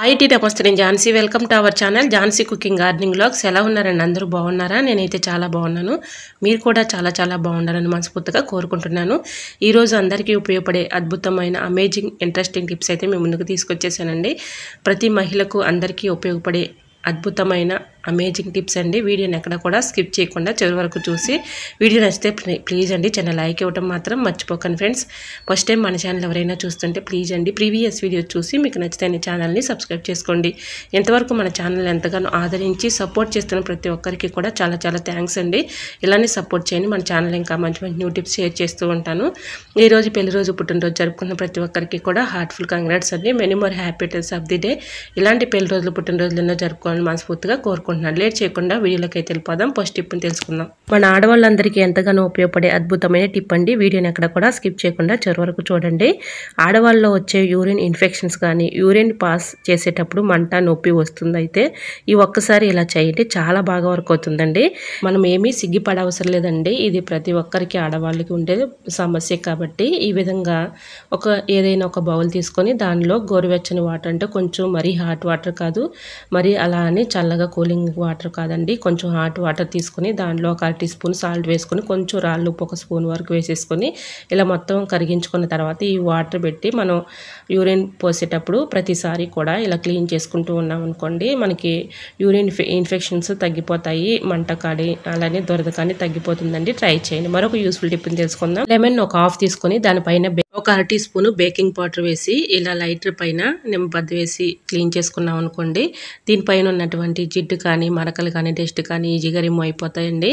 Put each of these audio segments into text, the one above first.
IT నమస్తే నేను Jhansi welcome to our channel Jhansi cooking gardening vlogs. ఎలా ఉన్నారండి? అందరూ బాగున్నారా? నేనైతే చాలా బాగున్నాను. మీరు కూడా చాలా బాగుండాలని మనస్ఫూర్తిగా కోరుకుంటున్నాను. ఈరోజు అందరికీ ఉపయోగపడే అద్భుతమైన అమేజింగ్ ఇంట్రెస్టింగ్ టిప్స్ అయితే మేము ముందుకు తీసుకొచ్చేసానండి. ప్రతి మహిళకు అందరికీ ఉపయోగపడే అద్భుతమైన అమేజింగ్ టిప్స్ అండి. వీడియోని ఎక్కడ కూడా స్కిప్ చేయకుండా చివరి వరకు చూసి వీడియో నచ్చితే ప్లీజ్ అండి చిన్న లైక్ ఇవ్వడం మాత్రం మర్చిపోకండి ఫ్రెండ్స్. ఫస్ట్ టైం మన ఛానల్ ఎవరైనా చూస్తుంటే ప్లీజ్ అండి ప్రీవియస్ వీడియో చూసి మీకు నచ్చితే ఛానల్ని సబ్స్క్రైబ్ చేసుకోండి. ఎంతవరకు మన ఛానల్ ఎంతగానో ఆదరించి సపోర్ట్ చేస్తున్న ప్రతి ఒక్కరికి కూడా చాలా థ్యాంక్స్ అండి. ఇలానే సపోర్ట్ చేయండి. మన ఛానల్ ఇంకా మంచి న్యూ టిప్స్ షేర్ చేస్తూ ఉంటాను. ఈరోజు పెళ్లి రోజు పుట్టినరోజు జరుపుకున్న ప్రతి ఒక్కరికి కూడా హార్ట్ఫుల్ కంగ్రాట్స్ అండి. Many more happy returns of the day. ఇలాంటి పెళ్లి రోజులు పుట్టినరోజులు ఎన్నో జరుపుకోవాలని మనస్ఫూర్తిగా కోరుకుంటున్నాను. లేట్ చేయకుండా వీడియోలోకి అయితే వెళ్ళిపోదాం. ఫస్ట్ టిప్ని తెలుసుకుందాం. మన ఆడవాళ్ళందరికీ ఎంతగానో ఉపయోగపడే అద్భుతమైన టిప్ అండి. వీడియోని ఎక్కడ కూడా స్కిప్ చేయకుండా చివరి వరకు చూడండి. ఆడవాళ్ళలో వచ్చే యూరిన్ ఇన్ఫెక్షన్స్ కానీ యూరిన్ పాస్ చేసేటప్పుడు మంట నొప్పి వస్తుంది. అయితే ఈ ఒక్కసారి ఇలా చేయండి, చాలా బాగా వర్క్ అవుతుందండి. మనం ఏమీ సిగ్గిపడవసరం లేదండి. ఇది ప్రతి ఒక్కరికి ఆడవాళ్ళకి ఉండే సమస్య కాబట్టి ఈ విధంగా ఏదైనా ఒక బౌల్ తీసుకొని దానిలో గోరువెచ్చని వాటర్, అంటే కొంచెం మరీ హాట్ వాటర్ కాదు, మరి అలా అని చల్లగా కూలింగ్ వాటర్ కాదండి, కొంచెం హాట్ వాటర్ తీసుకొని దానిలో ఒక 1 టీ స్పూన్ సాల్ట్ వేసుకొని కొంచెం రాళ్ళు ఉప్పు 1 స్పూన్ వరకు వేసేసుకొని ఇలా మొత్తం కరిగించుకున్న తర్వాత ఈ వాటర్ పెట్టి మనం యూరిన్ పోసేటప్పుడు ప్రతిసారి కూడా ఇలా క్లీన్ చేసుకుంటూ ఉన్నాం అనుకోండి, మనకి యూరిన్ ఇన్ఫెక్షన్స్ తగ్గిపోతాయి. మంట కాడి అలానే దురద కానీ తగ్గిపోతుందండి. ట్రై చేయండి. మరొక యూస్ఫుల్ టిప్ తెలుసుకుందాం. లెమన్ ఒక హాఫ్ తీసుకొని దానిపైన ఒక 1/2 టీ స్పూన్ బేకింగ్ పౌడర్ వేసి ఇలా లైటర్ పైన నిమ్మబద్ద వేసి క్లీన్ చేసుకున్నాం అనుకోండి, దీనిపైన ఉన్నటువంటి జిడ్డు కానీ మరకలు కానీ డస్ట్ కానీ ఈజీగా రిమూవ్ అయిపోతాయండి.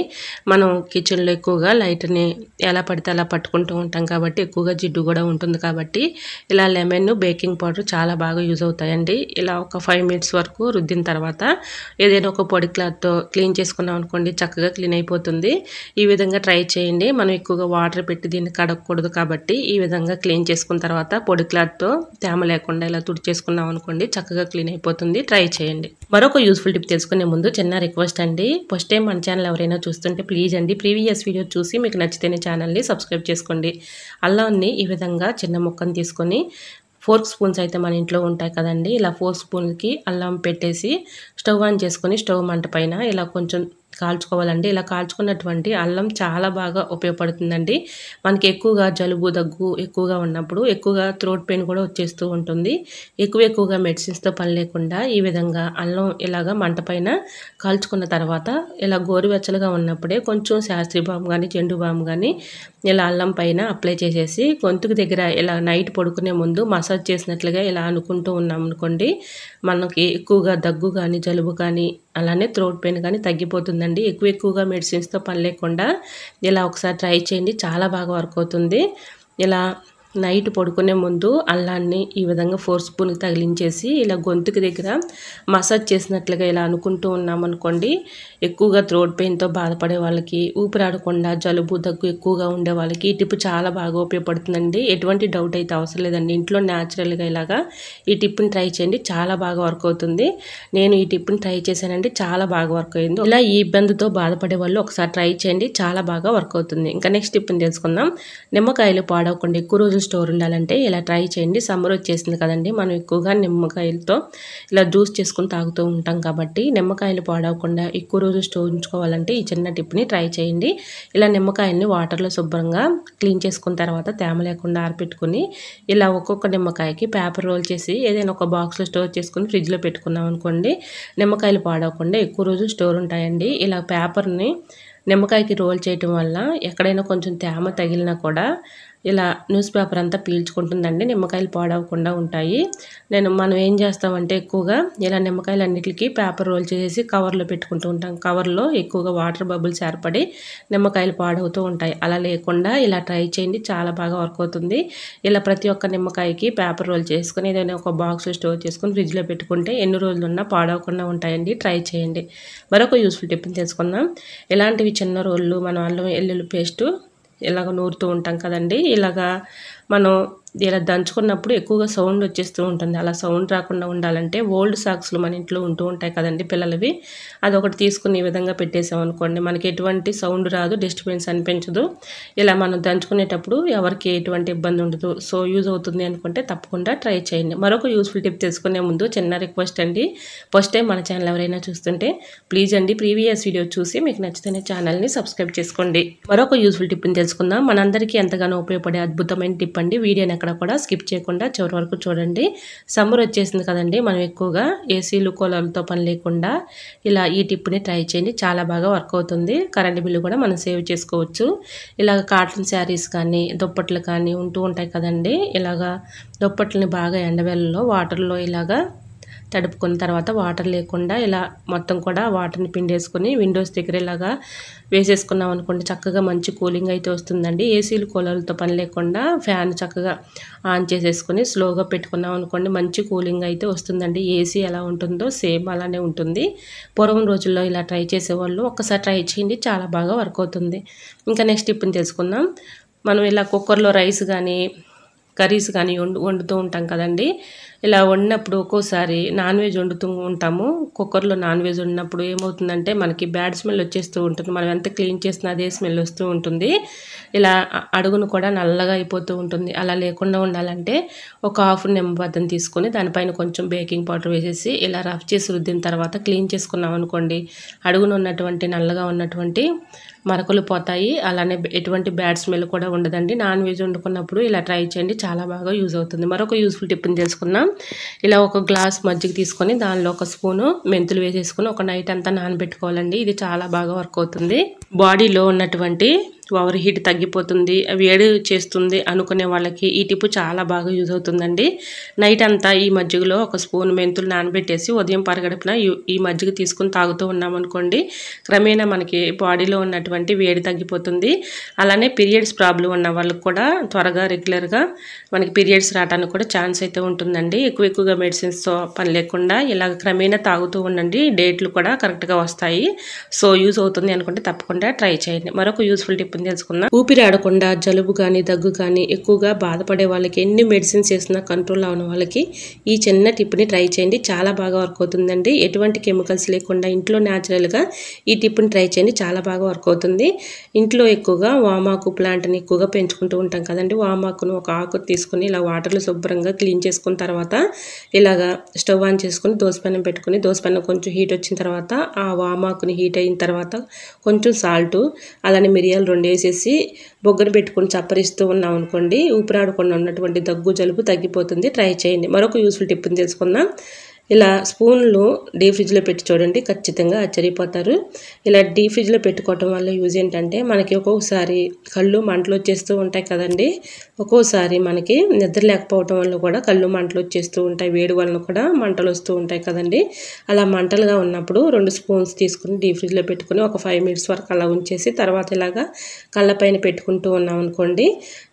మనం కిచెన్లో ఎక్కువగా లైటర్ని ఎలా పడితే అలా పట్టుకుంటూ ఉంటాం కాబట్టి ఎక్కువగా జిడ్డు కూడా ఉంటుంది కాబట్టి ఇలా లెమన్ బేకింగ్ పౌడర్ చాలా బాగా యూజ్ అవుతాయండి. ఇలా ఒక 5 మినిట్స్ వరకు రుద్దిన తర్వాత ఏదైనా ఒక పొడి క్లాత్తో క్లీన్ చేసుకున్నాం అనుకోండి, చక్కగా క్లీన్ అయిపోతుంది. ఈ విధంగా ట్రై చేయండి. మనం ఎక్కువగా వాటర్ పెట్టి దీన్ని కడగకూడదు కాబట్టి ఈ విధంగా క్లీన్ చేసుకున్న తర్వాత పొడి క్లాత్తో తేమ లేకుండా ఇలా తుడిచేసుకున్నాం అనుకోండి, చక్కగా క్లీన్ అయిపోతుంది. ట్రై చేయండి. మరొక యూస్ఫుల్ టిప్ తెలుసుకునే ముందు చిన్న రిక్వెస్ట్ అండి. ఫస్ట్ టైం మన ఛానల్ ఎవరైనా చూస్తుంటే ప్లీజ్ అండి ప్రీవియస్ వీడియో చూసి మీకు నచ్చితేనే ఛానల్ని సబ్స్క్రైబ్ చేసుకోండి. అల్లాన్ని ఈ విధంగా చిన్న ముక్కను తీసుకొని 4 స్పూన్స్ అయితే మన ఇంట్లో ఉంటాయి కదండి, ఇలా 4 స్పూన్కి అల్లం పెట్టేసి స్టవ్ ఆన్ చేసుకొని స్టవ్ మంట పైన ఇలా కొంచెం కాల్చుకోవాలండి. ఇలా కాల్చుకున్నటువంటి అల్లం చాలా బాగా ఉపయోగపడుతుందండి. మనకి ఎక్కువగా జలుబు దగ్గు ఎక్కువగా ఉన్నప్పుడు ఎక్కువగా థ్రోట్ పెయిన్ కూడా వచ్చేస్తూ ఉంటుంది. ఎక్కువగా మెడిసిన్స్తో పని లేకుండా ఈ విధంగా అల్లం ఇలాగా మంట పైన కాల్చుకున్న తర్వాత ఇలా గోరువెచ్చలుగా ఉన్నప్పుడే కొంచెం శాస్త్రీ బామ్ కానీ జెండు బామ్ కానీ ఇలా అల్లం పైన అప్లై చేసేసి గొంతుకు దగ్గర ఇలా నైట్ పడుకునే ముందు మసాజ్ చేసినట్లుగా ఇలా అనుకుంటూ ఉన్నాం అనుకోండి, మనకి ఎక్కువగా దగ్గు కానీ జలుబు కానీ అలానే థ్రోట్ పెయిన్ కానీ తగ్గిపోతుందండి. ఎక్కువగా మెడిసిన్స్తో పని లేకుండా ఇలా ఒకసారి ట్రై చేయండి, చాలా బాగా వర్క్ అవుతుంది. ఇలా నైట్ పడుకునే ముందు అల్లాన్ని ఈ విధంగా 4 స్పూన్కి తగిలించేసి ఇలా గొంతుకి దగ్గర మసాజ్ చేసినట్లుగా ఇలా అనుకుంటూ ఉన్నామనుకోండి, ఎక్కువగా థ్రోట్ పెయిన్తో బాధపడే వాళ్ళకి, ఊపిరాడకుండా జలుబు దగ్గు ఎక్కువగా ఉండే వాళ్ళకి ఈ టిప్ చాలా బాగా ఉపయోగపడుతుందండి. ఎటువంటి డౌట్ అయితే అవసరం లేదండి. ఇంట్లో న్యాచురల్గా ఇలాగా ఈ టిప్ని ట్రై చేయండి, చాలా బాగా వర్క్ అవుతుంది. నేను ఈ టిప్ని ట్రై చేశానండి, చాలా బాగా వర్క్ అయింది. ఇలా ఈ ఇబ్బందితో బాధపడే వాళ్ళు ఒకసారి ట్రై చేయండి, చాలా బాగా వర్క్ అవుతుంది. ఇంకా నెక్స్ట్ టిప్ని తెలుసుకుందాం. నిమ్మకాయలు పాడవకుండా ఎక్కువ రోజులు స్టోర్ ఉండాలంటే ఇలా ట్రై చేయండి. సమ్మర్ వచ్చేసింది కదండి, మనం ఎక్కువగా నిమ్మకాయలతో ఇలా జ్యూస్ చేసుకుని తాగుతూ ఉంటాం కాబట్టి నిమ్మకాయలు పాడవకుండా ఎక్కువ రోజులు స్టోర్ ఉంచుకోవాలంటే ఈ చిన్న టిప్ని ట్రై చేయండి. ఇలా నిమ్మకాయల్ని వాటర్లో శుభ్రంగా క్లీన్ చేసుకున్న తర్వాత తేమ లేకుండా ఆరబెట్టుకుని ఇలా ఒక్కొక్క నిమ్మకాయకి పేపర్ రోల్ చేసి ఏదైనా ఒక బాక్స్లో స్టోర్ చేసుకుని ఫ్రిడ్జ్లో పెట్టుకున్నాం అనుకోండి, నిమ్మకాయలు పాడవకుండా ఎక్కువ రోజులు స్టోర్ ఉంటాయండి. ఇలా పేపర్ని నిమ్మకాయకి రోల్ చేయటం వల్ల ఎక్కడైనా కొంచెం తేమ తగిలినా కూడా ఇలా న్యూస్ పేపర్ అంతా పీల్చుకుంటుందండి, నిమ్మకాయలు పాడవకుండా ఉంటాయి. మనం ఏం చేస్తామంటే ఎక్కువగా ఇలా నిమ్మకాయలు అన్నిటికీ పేపర్ రోల్ చేసి కవర్లో పెట్టుకుంటూ ఉంటాం. కవర్లో ఎక్కువగా వాటర్ బబుల్స్ ఏర్పడి నిమ్మకాయలు పాడవుతూ ఉంటాయి. అలా లేకుండా ఇలా ట్రై చేయండి, చాలా బాగా వర్క్ అవుతుంది. ఇలా ప్రతి ఒక్క నిమ్మకాయకి పేపర్ రోల్ చేసుకుని ఏదైనా ఒక బాక్స్లో స్టోర్ చేసుకుని ఫ్రిడ్జ్లో పెట్టుకుంటే ఎన్ని రోజులున్నా పాడవకుండా ఉంటాయండి. ట్రై చేయండి. మరొక యూస్ఫుల్ టిప్ని తెలుసుకుందాం. ఇలాంటివి చిన్న రోళ్ళు మనం అల్లం వెల్లుల్లి పేస్టు ఇలాగ నూరుతూ ఉంటాం కదండి, ఇలాగా మనం ఇలా దంచుకున్నప్పుడు ఎక్కువగా సౌండ్ వచ్చేస్తూ ఉంటుంది. అలా సౌండ్ రాకుండా ఉండాలంటే ఓల్డ్ సాక్స్‌లు మన ఇంట్లో ఉంటూ ఉంటాయి కదండీ పిల్లలవి. అదొకటి తీసుకొని ఈ విధంగా పెట్టేసామనుకోండి మనకి ఎటువంటి సౌండ్ రాదు, డిస్టర్బెన్స్ అనిపించదు. ఇలా మనం దంచుకునేటప్పుడు ఎవరికీ ఎటువంటి ఇబ్బంది ఉండదు. సో యూజ్ అవుతుంది అనుకుంటే తప్పకుండా ట్రై చేయండి. మరొక యూజ్‌ఫుల్ టిప్ తెలుసుకునే ముందు చిన్న రిక్వెస్ట్ అండి. ఫస్ట్ టైం మన ఛానల్ ఎవరైనా చూస్తుంటే ప్లీజ్ అండి ప్రీవియస్ వీడియో చూసి మీకు నచ్చితేనే ఛానల్‌ని సబ్స్క్రైబ్ చేసుకోండి. మరొక యూజ్‌ఫుల్ టిప్‌ని తెలుసుకుందాం. మనందరికీ ఎంతగానో ఉపయోగపడే అద్భుతమైన టిప్ అండి. వీడియోని ఎక్కడ కూడా స్కిప్ చేయకుండా చివరి వరకు చూడండి. సమ్మర్ వచ్చేసింది కదండి, మనం ఎక్కువగా ఏసీలు కూలర్లతో పని లేకుండా ఇలా ఈ టిప్ని ట్రై చేయండి. చాలా బాగా వర్క్ అవుతుంది. కరెంట్ బిల్లు కూడా మనం సేవ్ చేసుకోవచ్చు. ఇలాగ కాటన్ శారీస్ కానీ దుప్పట్లు కానీ ఉంటూ ఉంటాయి కదండి. ఇలాగా దుప్పట్లని బాగా ఎండవేళ్ళలో వాటర్లో ఇలాగా తడుపుకున్న తర్వాత వాటర్ లేకుండా ఇలా మొత్తం కూడా వాటర్ని పిండేసుకొని విండోస్ దగ్గర ఇలాగా వేసేసుకున్నాం అనుకోండి చక్కగా మంచి కూలింగ్ అయితే వస్తుందండి. ఏసీలు కూలర్లతో పని లేకుండా ఫ్యాన్ చక్కగా ఆన్ చేసేసుకొని స్లోగా పెట్టుకున్నాం అనుకోండి మంచి కూలింగ్ అయితే వస్తుందండి. ఏసీ ఎలా ఉంటుందో సేమ్ అలానే ఉంటుంది. పూర్వం రోజుల్లో ఇలా ట్రై చేసేవాళ్ళు ఒక్కసారి ట్రై చేయండి, చాలా బాగా వర్క్ అవుతుంది. ఇంకా నెక్స్ట్ టిప్ని తెలుసుకుందాం. మనం ఇలా కుక్కర్లో రైస్ కానీ కర్రీస్ కానీ వండుతూ ఉంటాం కదండి. ఇలా వండినప్పుడు ఒక్కోసారి నాన్ వెజ్ వండుతూ ఉంటాము. కుక్కర్లో నాన్ వెజ్ వండినప్పుడు ఏమవుతుందంటే మనకి బ్యాడ్ స్మెల్ వచ్చేస్తూ ఉంటుంది. మనం ఎంత క్లీన్ చేసినా అదే స్మెల్ వస్తూ ఉంటుంది. ఇలా అడుగును కూడా నల్లగా అయిపోతూ ఉంటుంది. అలా లేకుండా ఉండాలంటే ఒక హాఫ్ నిమ్మబద్దం తీసుకొని దానిపైన కొంచెం బేకింగ్ పౌడర్ వేసేసి ఇలా రఫ్ చేసి రుద్దిన తర్వాత క్లీన్ చేసుకున్నాం అనుకోండి అడుగున ఉన్నటువంటి నల్లగా ఉన్నటువంటి మరకలు పోతాయి. అలానే ఎటువంటి బ్యాడ్ స్మెల్ కూడా ఉండదండి. నాన్ వెజ్ వండుకున్నప్పుడు ఇలా ట్రై చేయండి, చాలా బాగా యూజ్ అవుతుంది. మరొక యూజ్ఫుల్ టిప్ని తెలుసుకుందాం. ఇలా ఒక గ్లాస్ మజ్జిగ తీసుకొని దానిలో ఒక స్పూను మెంతులు వేసేసుకొని ఒక నైట్ అంతా నానబెట్టుకోవాలండి. ఇది చాలా బాగా వర్క్ అవుతుంది. బాడీలో ఉన్నటువంటి ఓవర్ హీట్ తగ్గిపోతుంది, వేడి చేస్తుంది అనుకునే వాళ్ళకి ఈ టిప్ చాలా బాగా యూజ్ అవుతుందండి. నైట్ అంతా ఈ మజ్జిగలో ఒక స్పూన్ మెంతులు నానబెట్టేసి ఉదయం పరగడుపున ఈ మజ్జిగ తీసుకుని తాగుతూ ఉన్నామనుకోండి క్రమేణా మనకి బాడీలో ఉన్నటువంటి వేడి తగ్గిపోతుంది. అలానే పీరియడ్స్ ప్రాబ్లం ఉన్న వాళ్ళకి కూడా త్వరగా రెగ్యులర్గా మనకి పీరియడ్స్ రావడానికి కూడా ఛాన్స్ అయితే ఉంటుందండి. ఎక్కువగా మెడిసిన్స్తో పని లేకుండా ఇలా క్రమేణా తాగుతూ ఉండండి, డేట్లు కూడా కరెక్ట్గా వస్తాయి. సో యూజ్ అవుతుంది అనుకుంటే తప్పకుండా ట్రై చేయండి. మరొక యూజ్ఫుల్ టిప్ తెలుసుకుందాం. ఊపిరి ఆడకుండా జలుబు కానీ దగ్గు కానీ ఎక్కువగా బాధపడే వాళ్ళకి ఎన్ని మెడిసిన్స్ చేసినా కంట్రోల్ అవని వాళ్ళకి ఈ చిన్న టిప్ని ట్రై చేయండి, చాలా బాగా వర్క్ అవుతుందండి. ఎటువంటి కెమికల్స్ లేకుండా ఇంట్లో న్యాచురల్గా ఈ టిప్ని ట్రై చేయండి, చాలా బాగా వర్క్ అవుతుంది. ఇంట్లో ఎక్కువగా వామాకు ప్లాంట్ని ఎక్కువగా పెంచుకుంటూ ఉంటాం కదండి. వామాకును ఒక ఆకు తీసుకుని ఇలా వాటర్లో శుభ్రంగా క్లీన్ చేసుకున్న తర్వాత ఇలాగా స్టవ్ ఆన్ చేసుకుని దోసపెనం పెట్టుకుని దోసపెనం కొంచెం హీట్ వచ్చిన తర్వాత ఆ వామాకుని హీట్ అయిన తర్వాత కొంచెం సాల్ట్ అలానే మిరియాలు 2 వేసేసి బొగ్గను పెట్టుకుని చప్పరిస్తూ ఉన్నాం అనుకోండి ఊపిరాడకుండా ఉన్నటువంటి దగ్గు జలుబు తగ్గిపోతుంది. ట్రై చేయండి. మరొక యూస్ఫుల్ టిప్ని తెలుసుకుందాం. ఇలా స్పూన్లు డీప్ ఫ్రిడ్జ్లో పెట్టి చూడండి, ఖచ్చితంగా ఆశ్చర్యపోతారు. ఇలా డీప్ ఫ్రిడ్జ్లో పెట్టుకోవటం వల్ల యూజ్ ఏంటంటే మనకి ఒక్కొక్కసారి కళ్ళు మంటలు వచ్చేస్తూ ఉంటాయి కదండి. ఒక్కోసారి మనకి నిద్ర లేకపోవటం వల్ల కూడా కళ్ళు మంటలు వచ్చేస్తూ ఉంటాయి, వేడి వలన కూడా మంటలు వస్తూ ఉంటాయి కదండి. అలా మంటలుగా ఉన్నప్పుడు 2 స్పూన్స్ తీసుకుని డీప్ ఫ్రిడ్జ్లో పెట్టుకుని ఒక 5 మినిట్స్ వరకు అలా ఉంచేసి తర్వాత ఇలాగా కళ్ళపైన పెట్టుకుంటూ ఉన్నాం అనుకోండి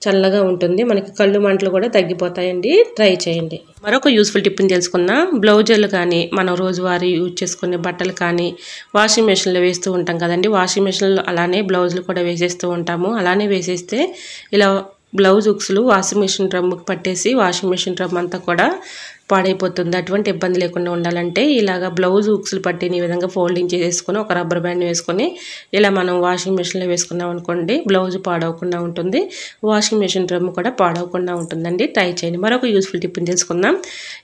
చల్లగా ఉంటుంది, మనకి కళ్ళు మంటలు కూడా తగ్గిపోతాయండి. ట్రై చేయండి. మరొక యూస్ఫుల్ టిప్ని తెలుసుకున్నా. బ్లౌజులు కానీ మనం రోజువారీ యూజ్ చేసుకునే బట్టలు కానీ వాషింగ్ మెషిన్లో వేస్తూ ఉంటాం కదండి. వాషింగ్ మెషిన్లో అలానే బ్లౌజులు కూడా వేసేస్తూ ఉంటాము. అలానే వేసేస్తే ఇలా బ్లౌజ్ హుక్స్లు వాషింగ్ మెషిన్ డ్రమ్ముకి పట్టేసి వాషింగ్ మెషిన్ డ్రమ్ అంతా కూడా పాడైపోతుంది. అటువంటి ఇబ్బంది లేకుండా ఉండాలంటే ఇలాగ బ్లౌజ్ హుక్స్లు పట్టిన ఈ విధంగా ఫోల్డింగ్ చేసుకొని ఒక రబ్బర్ బ్యాండ్ వేసుకొని ఇలా మనం వాషింగ్ మెషిన్లో వేసుకున్నాం అనుకోండి బ్లౌజ్ పాడవకుండా ఉంటుంది, వాషింగ్ మెషిన్ డ్రమ్ కూడా పాడవకుండా ఉంటుందండి. ట్రై చేయండి. మరొక యూస్ఫుల్ టిప్ని తెలుసుకుందాం.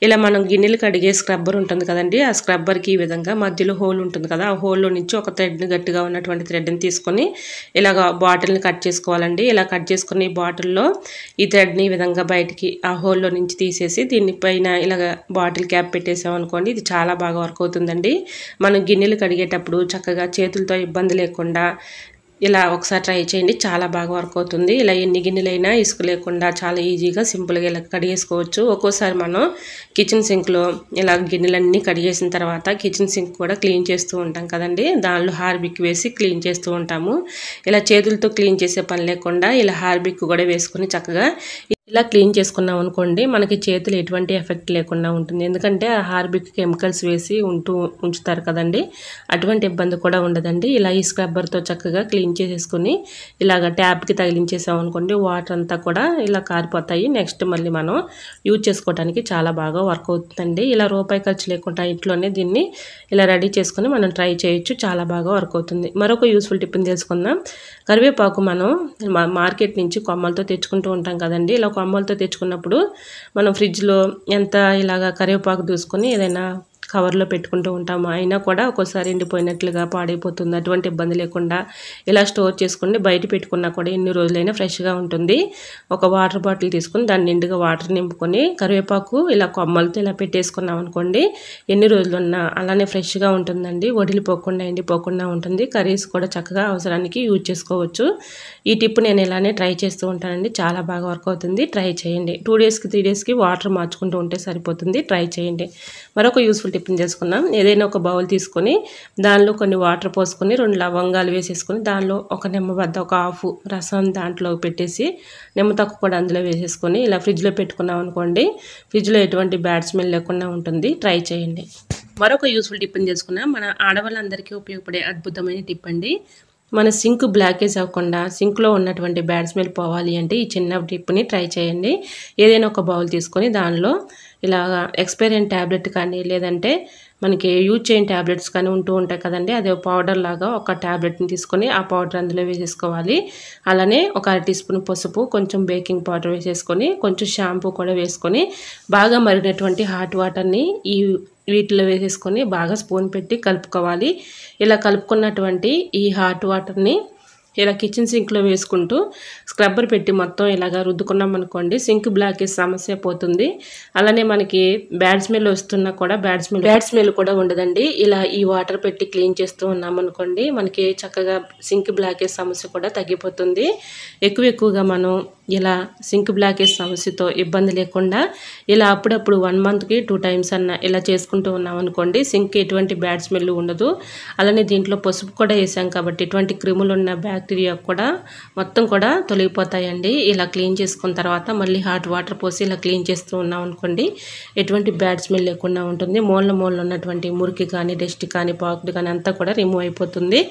ఇలా మనం గిన్నెలు కడిగే స్క్రబ్బర్ ఉంటుంది కదండి, ఆ స్క్రబ్బర్కి ఈ విధంగా మధ్యలో హోల్ ఉంటుంది కదా, ఆ హోల్లో నుంచి ఒక థ్రెడ్ని గట్టిగా ఉన్నటువంటి థ్రెడ్ని తీసుకొని ఇలాగ బాటిల్ని కట్ చేసుకోవాలండి. ఇలా కట్ చేసుకుని బాటిల్లో ఈ థ్రెడ్ని ఈ విధంగా బయటికి ఆ హోల్లో నుంచి తీసేసి దీనిపైన ఇలాగ బాటిల్ క్యాప్ పెట్టేసాం అనుకోండి ఇది చాలా బాగా వర్క్ అవుతుందండి. మనం గిన్నెలు కడిగేటప్పుడు చక్కగా చేతులతో ఇబ్బంది లేకుండా ఇలా ఒకసారి ట్రై చేయండి, చాలా బాగా వర్క్ అవుతుంది. ఇలా ఎన్ని గిన్నెలైనా ఇసుక లేకుండా చాలా ఈజీగా సింపుల్గా ఇలా కడిగేసుకోవచ్చు. ఒక్కోసారి మనం కిచెన్ సింక్లో ఇలా గిన్నెలన్నీ కడిగేసిన తర్వాత కిచెన్ సింక్ కూడా క్లీన్ చేస్తూ ఉంటాం కదండి, దానిలో హార్బిక్ వేసి క్లీన్ చేస్తూ ఉంటాము. ఇలా చేతులతో క్లీన్ చేసే పని లేకుండా ఇలా హార్బిక్ కూడా వేసుకొని చక్కగా ఇలా క్లీన్ చేసుకున్నాం అనుకోండి మనకి చేతులు ఎటువంటి ఎఫెక్ట్ లేకుండా ఉంటుంది. ఎందుకంటే ఆ హార్పిక్ కెమికల్స్ వేసి ఉంచుతారు కదండి, అటువంటి ఇబ్బంది కూడా ఉండదండి. ఇలా ఈ స్క్రబ్బర్తో చక్కగా క్లీన్ చేసేసుకుని ఇలాగ ట్యాప్కి తగిలించేసాం అనుకోండి వాటర్ అంతా కూడా ఇలా కారిపోతాయి. నెక్స్ట్ మళ్ళీ మనం యూజ్ చేసుకోవడానికి చాలా బాగా వర్క్ అవుతుందండి. ఇలా రూపాయి ఖర్చు లేకుండా ఇంట్లోనే దీన్ని ఇలా రెడీ చేసుకుని మనం ట్రై చేయొచ్చు, చాలా బాగా వర్క్ అవుతుంది. మరొక యూస్ఫుల్ టిప్ని తెలుసుకుందాం. కరివేపాకు మనం మార్కెట్ నుంచి కొమ్మలతో తెచ్చుకుంటూ ఉంటాం కదండి. ఇలా కొమ్మలతో తెచ్చుకున్నప్పుడు మనం ఫ్రిడ్జ్లో ఎంత ఇలాగా కరివేపాకు దూసుకొని ఏదైనా కవర్లో పెట్టుకుంటూ ఉంటాము, అయినా కూడా ఒక్కోసారి ఎండిపోయినట్లుగా పాడైపోతుంది. అటువంటి ఇబ్బంది లేకుండా ఇలా స్టోర్ చేసుకుని బయట పెట్టుకున్నా కూడా ఎన్ని రోజులైనా ఫ్రెష్గా ఉంటుంది. ఒక వాటర్ బాటిల్ తీసుకుని దాన్ని నిండుగా వాటర్ నింపుకొని కరివేపాకు ఇలా కొమ్మలతో ఇలా పెట్టేసుకున్నాం అనుకోండి, ఎన్ని రోజులున్నా అలానే ఫ్రెష్గా ఉంటుందండి. వడిలిపోకుండా ఎండిపోకుండా ఉంటుంది. కర్రీస్ కూడా చక్కగా అవసరానికి యూజ్ చేసుకోవచ్చు. ఈ టిప్ నేను ఇలానే ట్రై చేస్తూ ఉంటానండి, చాలా బాగా వర్క్ అవుతుంది. ట్రై చేయండి. 2 డేస్కి 3 డేస్కి వాటర్ మార్చుకుంటూ ఉంటే సరిపోతుంది. ట్రై చేయండి. మరొక యూస్ఫుల్ టిప్ని చేసుకున్నాం. ఏదైనా ఒక బౌల్ తీసుకొని దానిలో కొన్ని వాటర్ పోసుకొని 2 లవంగాలు వేసేసుకొని దానిలో ఒక నిమ్మబద్ద ఒక హాఫ్ రసం దాంట్లో పెట్టేసి నిమ్మ తొక్క కూడా అందులో వేసేసుకొని ఇలా ఫ్రిడ్జ్లో పెట్టుకున్నాం అనుకోండి, ఫ్రిడ్జ్లో ఎటువంటి బ్యాడ్ స్మెల్ లేకుండా ఉంటుంది. ట్రై చేయండి. మరొక యూస్ఫుల్ టిప్ని చేసుకున్నాం. మన ఆడవాళ్ళందరికీ ఉపయోగపడే అద్భుతమైన టిప్ అండి. మన సింక్ బ్లాకేజ్ అవ్వకుండా సింక్లో ఉన్నటువంటి బ్యాడ్ స్మెల్ పోవాలి అంటే ఈ చిన్న టిప్ని ట్రై చేయండి. ఏదైనా ఒక బౌల్ తీసుకొని దానిలో ఇలా ఎక్స్పైరీ అయిన ట్యాబ్లెట్ కానీ లేదంటే మనకి యూజ్ చేయని ట్యాబ్లెట్స్ కానీ ఉంటూ ఉంటాయి కదండి, అదే పౌడర్ లాగా ఒక ట్యాబ్లెట్ని తీసుకొని ఆ పౌడర్ అందులో వేసేసుకోవాలి. అలానే ఒక 1 టీ స్పూన్ పసుపు, కొంచెం బేకింగ్ పౌడర్ వేసేసుకొని కొంచెం షాంపూ కూడా వేసుకొని బాగా మరిగినటువంటి హాట్ వాటర్ని వీటిలో వేసేసుకొని బాగా స్పూన్ పెట్టి కలుపుకోవాలి. ఇలా కలుపుకున్నటువంటి ఈ హాట్ వాటర్ని ఇలా కిచెన్ సింక్లో వేసుకుంటూ స్క్రబ్బర్ పెట్టి మొత్తం ఇలాగా రుద్దుకున్నాం అనుకోండి, సింక్ బ్లాకేజ్ సమస్య పోతుంది. అలానే మనకి బ్యాడ్ స్మెల్ వస్తున్నా కూడా బ్యాడ్ స్మెల్ కూడా ఉండదండి. ఇలా ఈ వాటర్ పెట్టి క్లీన్ చేస్తూ ఉన్నాం అనుకోండి, మనకి చక్కగా సింక్ బ్లాకేజ్ సమస్య కూడా తగ్గిపోతుంది. ఎక్కువగా మనం ఇలా సింక్ బ్లాకేజ్ సమస్యతో ఇబ్బంది లేకుండా ఇలా అప్పుడప్పుడు 1 మంత్కి 2 టైమ్స్ అన్న ఇలా చేసుకుంటూ ఉన్నాం అనుకోండి, సింక్ ఎటువంటి బ్యాడ్ స్మెల్ ఉండదు. అలానే దీంట్లో పసుపు కూడా వేసాం కాబట్టి ఎటువంటి క్రిములు ఉన్న బ్యాక్టీరియా కూడా మొత్తం కూడా తొలగిపోతాయండి. ఇలా క్లీన్ చేసుకున్న తర్వాత మళ్ళీ హాట్ వాటర్ పోసి ఇలా క్లీన్ చేస్తూ ఉన్నాం అనుకోండి, ఎటువంటి బ్యాడ్ స్మెల్ లేకుండా ఉంటుంది. మూల ఉన్నటువంటి మురికి కానీ డస్ట్ కానీ పాకుడు కానీ అంతా కూడా రిమూవ్ అయిపోతుంది.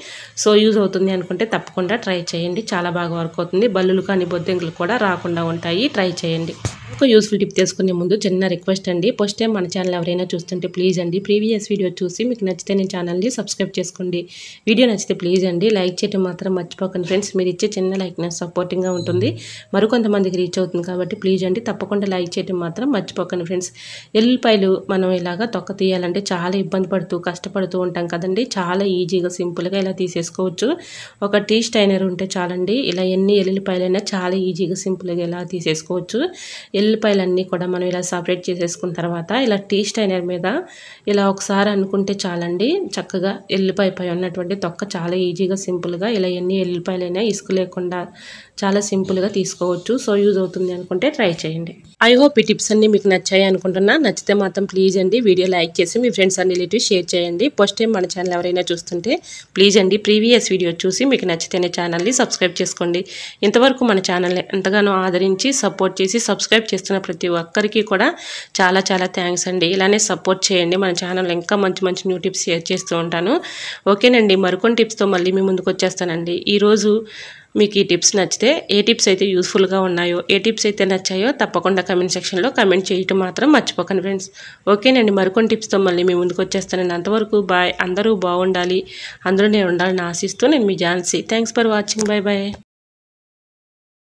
సో యూజ్ అవుతుంది అనుకుంటే తప్పకుండా ట్రై చేయండి, చాలా బాగా వర్క్ అవుతుంది. బల్లులు కానీ బొద్దింకలు కూడా రాకుండా ఉంటాయి. ట్రై చేయండి. ఒక యూస్ఫుల్ టిప్ తెలుసుకునే ముందు చిన్న రిక్వెస్ట్ అండి, ఫస్ట్ టైం మన ఛానల్ ఎవరైనా చూస్తుంటే ప్లీజ్ అండి ప్రీవియస్ వీడియో చూసి మీకు నచ్చితే నేను ఛానల్ని సబ్స్క్రైబ్ చేసుకోండి. వీడియో నచ్చితే ప్లీజ్ అండి లైక్ చేయడం మాత్రం మర్చిపోకండి ఫ్రెండ్స్. మీరు ఇచ్చే చిన్న లైక్ నాకు సపోర్టింగ్గా ఉంటుంది, మరికొంతమందికి రీచ్ అవుతుంది కాబట్టి ప్లీజ్ అండి తప్పకుండా లైక్ చేయడం మాత్రం మర్చిపోకండి ఫ్రెండ్స్. ఎల్లిపాయలు మనం ఇలాగా తొక్క తీయాలంటే చాలా ఇబ్బంది పడుతూ కష్టపడుతూ ఉంటాం కదండి, చాలా ఈజీగా సింపుల్గా ఇలా తీసేసుకోవచ్చు. ఒక టీ స్టైనర్ ఉంటే చాలండి, ఇలా ఎన్ని ఎల్లిపాయలైనా చాలా ఈజీగా సింపుల్గా ఇలా తీసేసుకోవచ్చు. ఎల్లిపాయలన్నీ కూడా మనం ఇలా సపరేట్ చేసేసుకున్న తర్వాత ఇలా టీ స్టైనర్ మీద ఇలా ఒకసారి అనుకుంటే చాలండి, చక్కగా ఎల్లిపాయ పై ఉన్నటువంటి తొక్క చాలా ఈజీగా సింపుల్గా ఇలా ఎన్ని ఎల్లిపాయలైనా ఇసుక లేకుండా చాలా సింపుల్గా తీసుకోవచ్చు. సో యూజ్ అవుతుంది అనుకుంటే ట్రై చేయండి. ఐ హోప్ ఈ టిప్స్ అన్నీ మీకు నచ్చాయి అనుకుంటున్నా. నచ్చితే మాత్రం ప్లీజ్ అండి వీడియో లైక్ చేసి మీ ఫ్రెండ్స్ అండ్ రిలేటివ్స్ షేర్ చేయండి. ఫస్ట్ టైం మన ఛానల్ ఎవరైనా చూస్తుంటే ప్లీజ్ అండి ప్రీవియస్ వీడియో చూసి మీకు నచ్చితేనే ఛానల్ని సబ్స్క్రైబ్ చేసుకోండి. ఇంతవరకు మన ఛానల్ని ఎంతగానో ఆదరించి సపోర్ట్ చేసి సబ్స్క్రైబ్ చేస్తున్న ప్రతి ఒక్కరికి కూడా చాలా థ్యాంక్స్ అండి. ఇలానే సపోర్ట్ చేయండి. మన ఛానల్ ఇంకా మంచి న్యూ టిప్స్ షేర్ చేస్తూ ఉంటాను. ఓకేనండి, మరికొన్ని టిప్స్తో మళ్ళీ మీ ముందుకు వచ్చేస్తానండి. ఈరోజు మీకు ఈ టిప్స్ నచ్చితే ఏ టిప్స్ అయితే యూస్ఫుల్గా ఉన్నాయో ఏ టిప్స్ అయితే నచ్చాయో తప్పకుండా కమెంట్ సెక్షన్లో కమెంట్ చేయటం మాత్రం మర్చిపోకండి ఫ్రెండ్స్. ఓకేనండి, మరికొన్ని టిప్స్తో మళ్ళీ మీ ముందుకు వచ్చేస్తానండి. అంతవరకు బాయ్. అందరూ బాగుండాలి, అందరూ నేను ఉండాలని ఆశిస్తూ నేను మీ Jhansi. Thanks for watching. Bye.